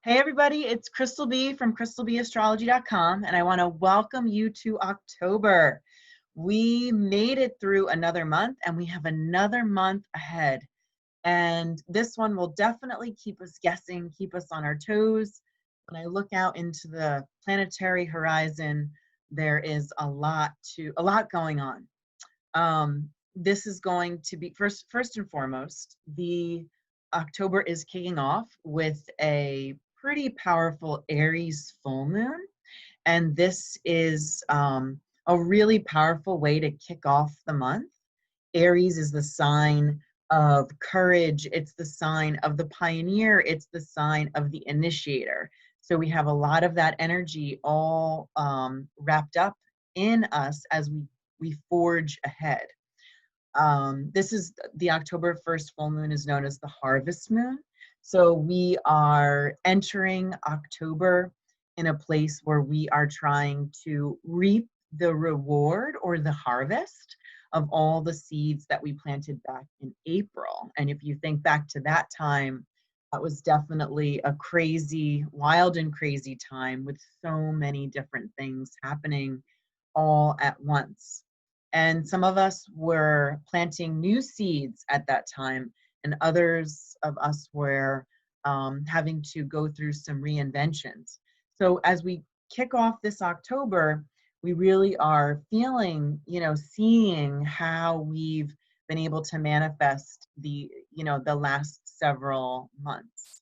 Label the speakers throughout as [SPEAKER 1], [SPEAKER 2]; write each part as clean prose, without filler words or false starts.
[SPEAKER 1] Hey everybody, it's Crystal B from crystalbastrology.com, and I want to welcome you to October. We made it through another month and we have another month ahead. And this one will definitely keep us guessing, keep us on our toes. When I look out into the planetary horizon, there is a lot going on. This is going to be first and foremost, the October is kicking off with a pretty powerful Aries full moon. And this is a really powerful way to kick off the month. Aries is the sign of courage. It's the sign of the pioneer. It's the sign of the initiator. So we have a lot of that energy all wrapped up in us as we forge ahead. This is the October 1st full moon is known as the harvest moon. So we are entering October in a place where we are trying to reap the reward or the harvest of all the seeds that we planted back in April. And if you think back to that time, that was definitely a crazy, wild and crazy time with so many different things happening all at once. And some of us were planting new seeds at that time, and others of us were having to go through some reinventions. So as we kick off this October, we really are feeling, seeing how we've been able to manifest the last several months.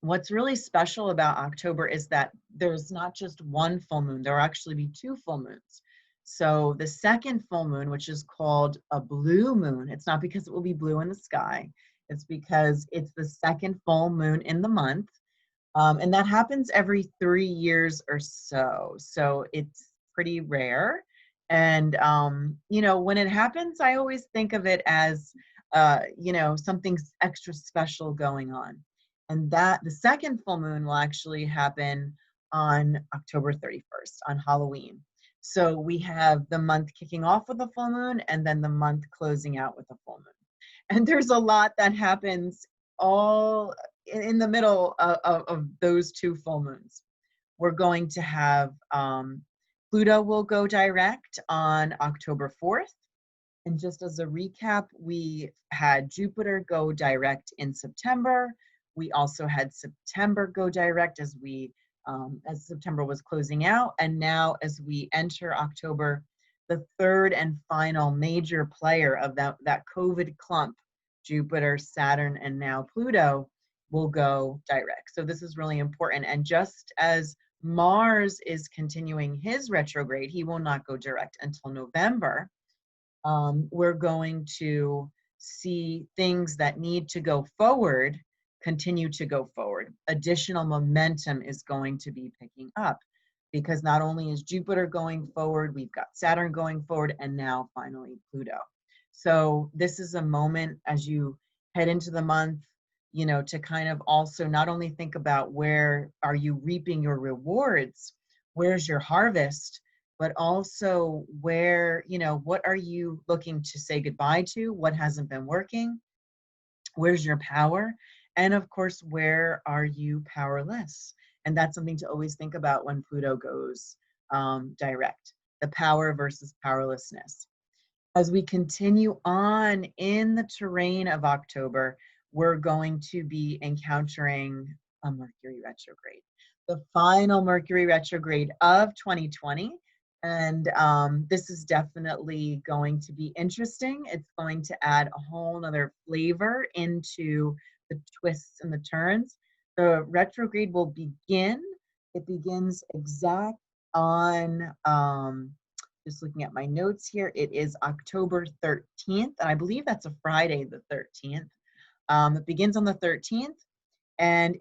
[SPEAKER 1] What's really special about October is that there's not just one full moon, there will actually be two full moons. So the second full moon, which is called a blue moon, it's not because it will be blue in the sky, it's because it's the second full moon in the month. And that happens every 3 years or so. So it's pretty rare. And, when it happens, I always think of it as, something extra special going on. And that the second full moon will actually happen on October 31st, on Halloween. So we have the month kicking off with a full moon and then the month closing out with a full moon. And there's a lot that happens all in the middle of those two full moons. We're going to have Pluto will go direct on October 4th. And just as a recap, we had Jupiter go direct in September. We also had September go direct as September was closing out. And now as we enter October, the third and final major player of that COVID clump, Jupiter, Saturn, and now Pluto, will go direct. So this is really important. And just as Mars is continuing his retrograde, he will not go direct until November. We're going to see things that need to go forward continue to go forward. Additional momentum is going to be picking up because not only is Jupiter going forward, we've got Saturn going forward, and now finally Pluto. So this is a moment as you head into the month, to kind of also not only think about where are you reaping your rewards, where's your harvest, but also where, what are you looking to say goodbye to, what hasn't been working, where's your power, and of course, where are you powerless? And that's something to always think about when Pluto goes direct, the power versus powerlessness. As we continue on in the terrain of October, we're going to be encountering a Mercury retrograde, the final Mercury retrograde of 2020. And this is definitely going to be interesting. It's going to add a whole nother flavor into the twists and the turns. The retrograde will begin. It begins exact on, just looking at my notes here, it is October 13th. And I believe that's a Friday, the 13th. It begins on the 13th. And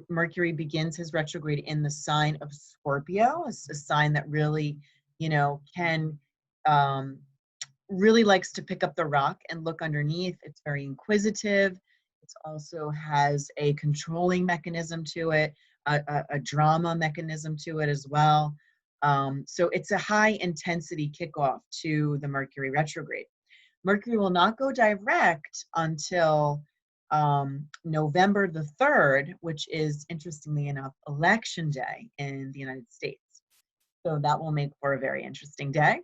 [SPEAKER 1] Mercury begins his retrograde in the sign of Scorpio, a sign that really, really likes to pick up the rock and look underneath. It's very inquisitive. It also has a controlling mechanism to it, a drama mechanism to it as well. So it's a high intensity kickoff to the Mercury retrograde. Mercury will not go direct until November the 3rd, which is, interestingly enough, Election Day in the United States. So that will make for a very interesting day.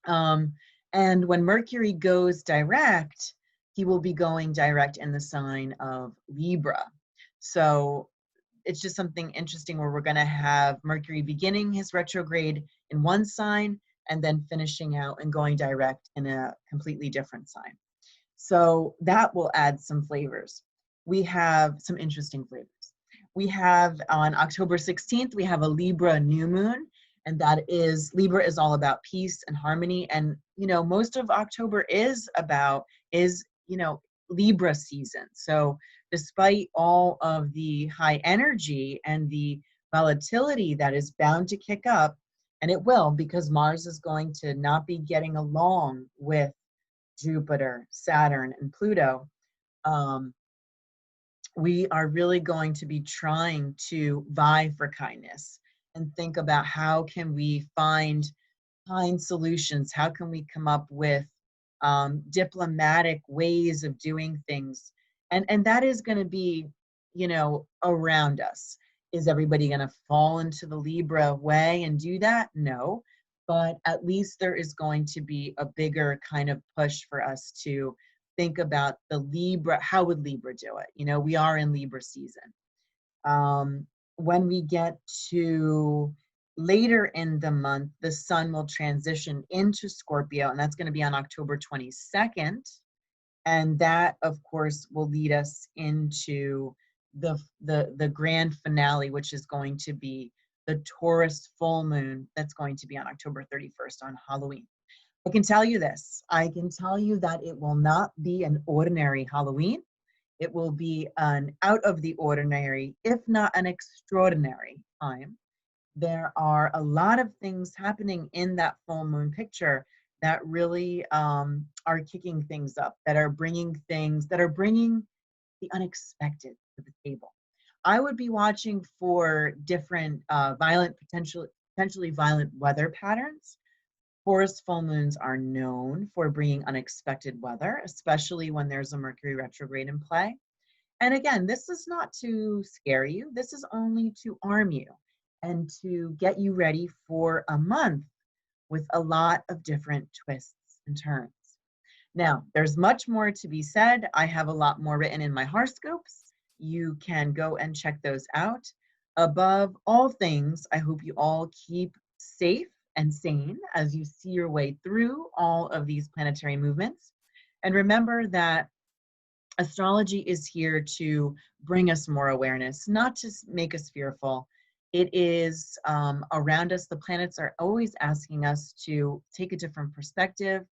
[SPEAKER 1] And when Mercury goes direct, he will be going direct in the sign of Libra. So it's just something interesting where we're going to have Mercury beginning his retrograde in one sign and then finishing out and going direct in a completely different sign. So that will add some flavors. We have some interesting flavors. We have on October 16th, we have a Libra new moon, and that is, Libra is all about peace and harmony. And, you know, most of October is, you know, Libra season. So despite all of the high energy and the volatility that is bound to kick up, and it will, because Mars is going to not be getting along with Jupiter, Saturn, and Pluto, we are really going to be trying to vie for kindness and think about how can we find kind solutions, how can we come up with diplomatic ways of doing things. And that is going to be, you know, around us. Is everybody going to fall into the Libra way and do that? No. But at least there is going to be a bigger kind of push for us to think about the Libra. How would Libra do it? You know, we are in Libra season. When we get to later in the month, the sun will transition into Scorpio, and that's going to be on October 22nd. And that, of course, will lead us into the grand finale, which is going to be the Taurus full moon. That's going to be on October 31st on Halloween. I can tell you this. I can tell you that it will not be an ordinary Halloween. It will be an out of the ordinary, if not an extraordinary time. There are a lot of things happening in that full moon picture that really are kicking things up, that are bringing the unexpected to the table. I would be watching for different potentially violent weather patterns. Taurus full moons are known for bringing unexpected weather, especially when there's a Mercury retrograde in play. And again, this is not to scare you. This is only to arm you and to get you ready for a month with a lot of different twists and turns. Now, there's much more to be said. I have a lot more written in my horoscopes. You can go and check those out. Above all things, I hope you all keep safe and sane as you see your way through all of these planetary movements. And remember that astrology is here to bring us more awareness, not to make us fearful. It is around us. The planets are always asking us to take a different perspective,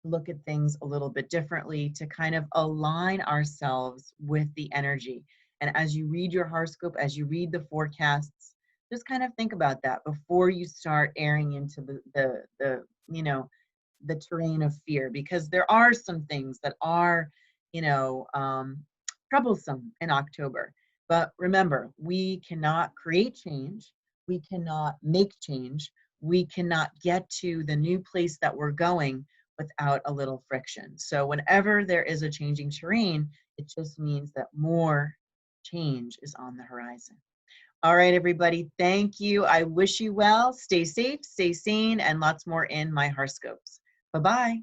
[SPEAKER 1] look at things a little bit differently, to kind of align ourselves with the energy. And as you read your horoscope, as you read the forecasts, just kind of think about that before you start airing into the you know, the terrain of fear, because there are some things that are, you know, troublesome in October. But remember, we cannot create change. We cannot make change. We cannot get to the new place that we're going without a little friction. So whenever there is a changing terrain, it just means that more change is on the horizon. All right, everybody, thank you. I wish you well. Stay safe, stay sane, and lots more in my horoscopes. Bye-bye.